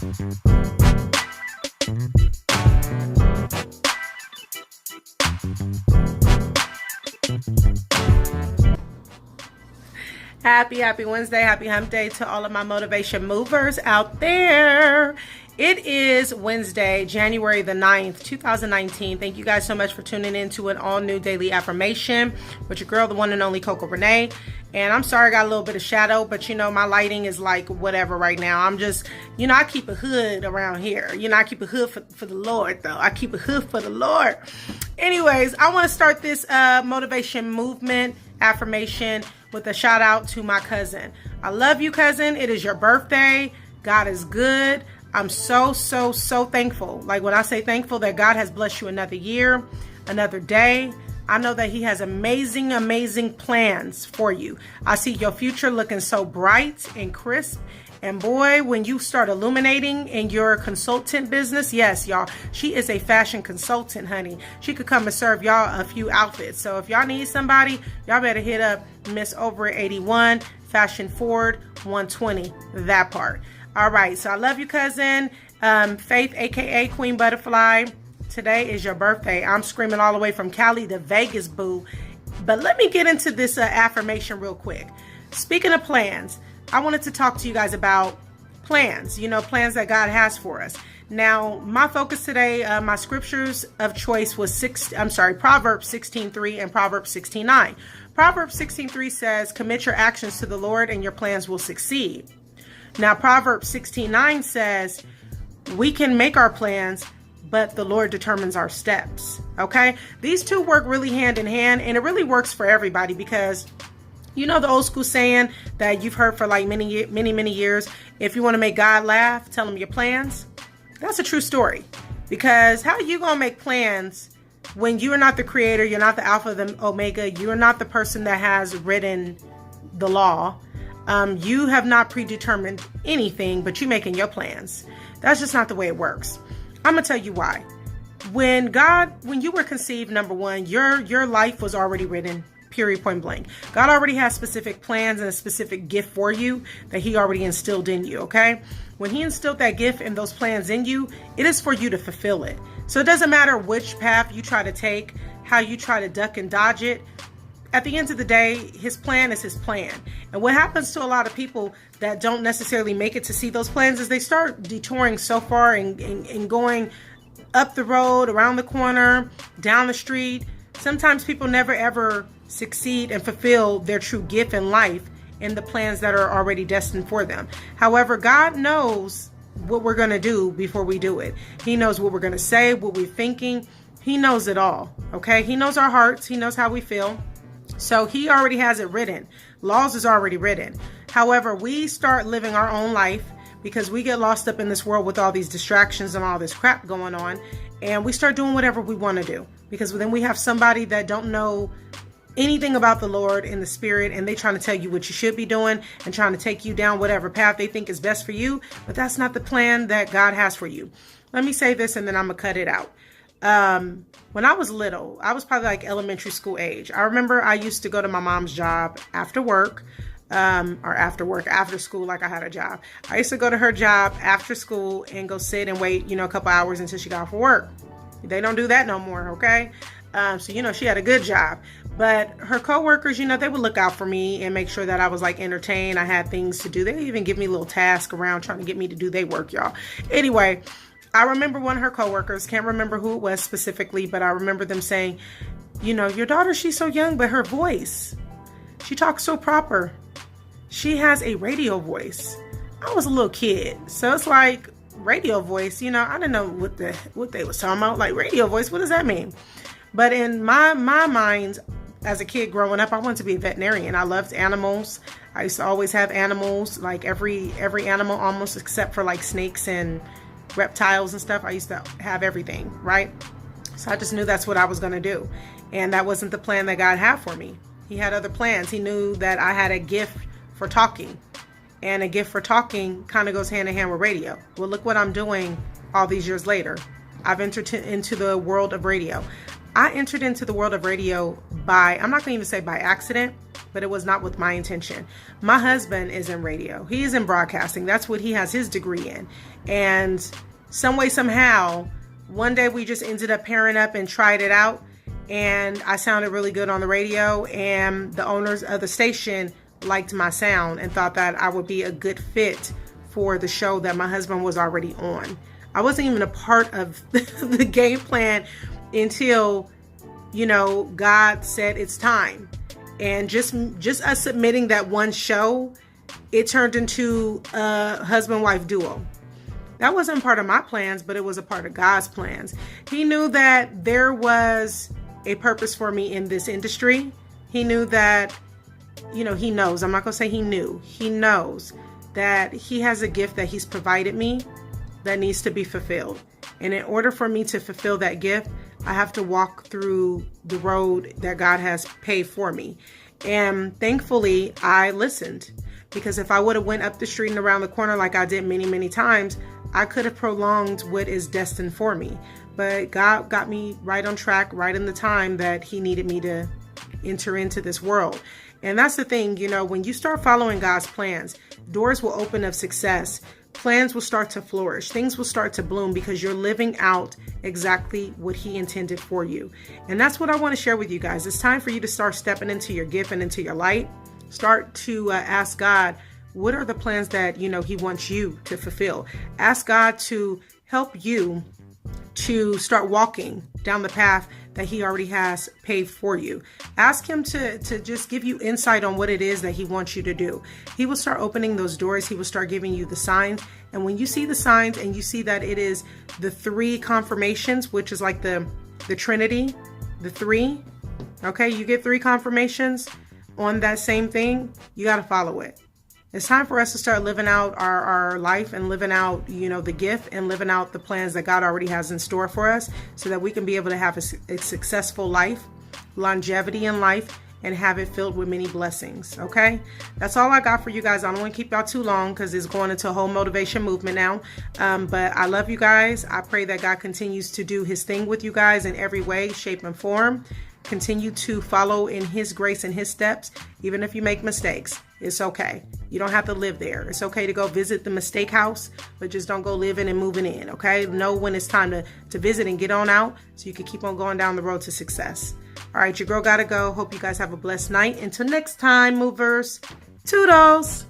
Happy Wednesday, happy hump day to all of my motivation movers out there. It is Wednesday, January the 9th, 2019. Thank you guys so much for tuning in to an all new daily affirmation with your girl, the one and only Coco Renee. And I'm sorry I got a little bit of shadow, but my lighting is like whatever right now. I'm just, I keep a hood around here. I keep a hood for the Lord though. I keep a hood for the Lord. Anyways, I want to start this motivation movement affirmation with a shout out to my cousin. I love you, cousin. It is your birthday. God is good. I'm so thankful. Like when I say thankful that God has blessed you another year, another day. I know that he has amazing plans for you. I see your future looking so bright and crisp. And boy, when you start illuminating in your consultant business, yes, y'all, she is a fashion consultant, honey. She could come and serve y'all a few outfits. So if y'all need somebody, y'all better hit up Miss Over 81, Fashion Forward 120, that part. All right, so I love you, cousin. Faith, aka Queen Butterfly. Today is your birthday. I'm screaming all the way from Cali to Vegas, boo. But let me get into this affirmation real quick. Speaking of plans, I wanted to talk to you guys about plans, plans that God has for us. Now, my focus today, my scriptures of choice was Proverbs 16:3 and Proverbs 16:9. Proverbs 16:3 says, commit your actions to the Lord and your plans will succeed. Now, Proverbs 16:9 says, we can make our plans, but the Lord determines our steps. Okay? These two work really hand in hand, and it really works for everybody because the old school saying that you've heard for like many years, if you want to make God laugh, tell him your plans. That's a true story, because how are you going to make plans when you're not the creator, you're not the alpha, the omega, you're not the person that has written the law. You have not predetermined anything, but you're making your plans. That's just not the way it works. I'm going to tell you why. When you were conceived, number one, your life was already written, period, point blank. God already has specific plans and a specific gift for you that he already instilled in you, okay? When he instilled that gift and those plans in you, it is for you to fulfill it. So it doesn't matter which path you try to take, how you try to duck and dodge it. At the end of the day, his plan is his plan. And what happens to a lot of people that don't necessarily make it to see those plans is they start detouring so far and going up the road, around the corner, down the street. Sometimes people never ever succeed and fulfill their true gift in life in the plans that are already destined for them. However, God knows what we're going to do before we do it. He knows what we're going to say, what we're thinking. He knows it all. Okay? He knows our hearts. He knows how we feel. So he already has it written. Laws is already written. However, we start living our own life because we get lost up in this world with all these distractions and all this crap going on. And we start doing whatever we want to do, because then we have somebody that don't know anything about the Lord and the Spirit, and they trying to tell you what you should be doing and trying to take you down whatever path they think is best for you. But that's not the plan that God has for you. Let me say this and then I'm going to cut it out. When I was little, I was probably like elementary school age. I remember I used to go to my mom's job after work, after school, like I had a job. I used to go to her job after school and go sit and wait, a couple hours until she got off of work. They don't do that no more, okay? So, she had a good job. But her coworkers, they would look out for me and make sure that I was like entertained. I had things to do. They would even give me little tasks around trying to get me to do their work, y'all. Anyway, I remember one of her coworkers, can't remember who it was specifically, but I remember them saying, your daughter, she's so young, but her voice, she talks so proper. She has a radio voice. I was a little kid, so it's like radio voice, I didn't know what they was talking about. Like radio voice, what does that mean? But in my mind, as a kid growing up, I wanted to be a veterinarian. I loved animals. I used to always have animals, like every animal almost, except for like snakes and reptiles and stuff. I used to have everything, right? So I just knew that's what I was going to do. And that wasn't the plan that God had for me. He had other plans. He knew that I had a gift for talking. And a gift for talking kind of goes hand in hand with radio. Well, look what I'm doing all these years later. I've entered into the world of radio. I entered into the world of radio by, I'm not going to even say by accident, but it was not with my intention. My husband is in radio. He is in broadcasting. That's what he has his degree in. And some way, somehow, one day we just ended up pairing up and tried it out. And I sounded really good on the radio. And the owners of the station liked my sound and thought that I would be a good fit for the show that my husband was already on. I wasn't even a part of the game plan until, God said it's time. And just us submitting that one show, it turned into a husband-wife duo. That wasn't part of my plans, but it was a part of God's plans. He knew that there was a purpose for me in this industry. He knew that, he knows. I'm not going to say he knew. He knows that he has a gift that he's provided me that needs to be fulfilled. And in order for me to fulfill that gift, I have to walk through the road that God has paved for me. And thankfully, I listened, because if I would have went up the street and around the corner like I did many, many times, I could have prolonged what is destined for me. But God got me right on track, right in the time that he needed me to enter into this world. And that's the thing, when you start following God's plans, doors will open of success. Plans will start to flourish. Things will start to bloom because you're living out exactly what he intended for you. And that's what I want to share with you guys. It's time for you to start stepping into your gift and into your light. Start to ask God, what are the plans that, he wants you to fulfill? Ask God to help you to start walking down the path that he already has paved for you. Ask him to just give you insight on what it is that he wants you to do. He will start opening those doors. He will start giving you the signs. And when you see the signs and you see that it is the 3 confirmations, which is like the Trinity, the 3, okay, you get 3 confirmations on that same thing, you got to follow it. It's time for us to start living out our life and living out, the gift and living out the plans that God already has in store for us so that we can be able to have a successful life, longevity in life, and have it filled with many blessings. Okay. That's all I got for you guys. I don't want to keep y'all too long because it's going into a whole motivation movement now. But I love you guys. I pray that God continues to do his thing with you guys in every way, shape, and form. Continue to follow in his grace and his steps. Even if you make mistakes, it's okay. You don't have to live there. It's okay to go visit the mistake house, but just don't go living and moving in. Okay. Know when it's time to visit and get on out so you can keep on going down the road to success. All right. Your girl gotta go. Hope you guys have a blessed night. Until next time, movers. Toodles.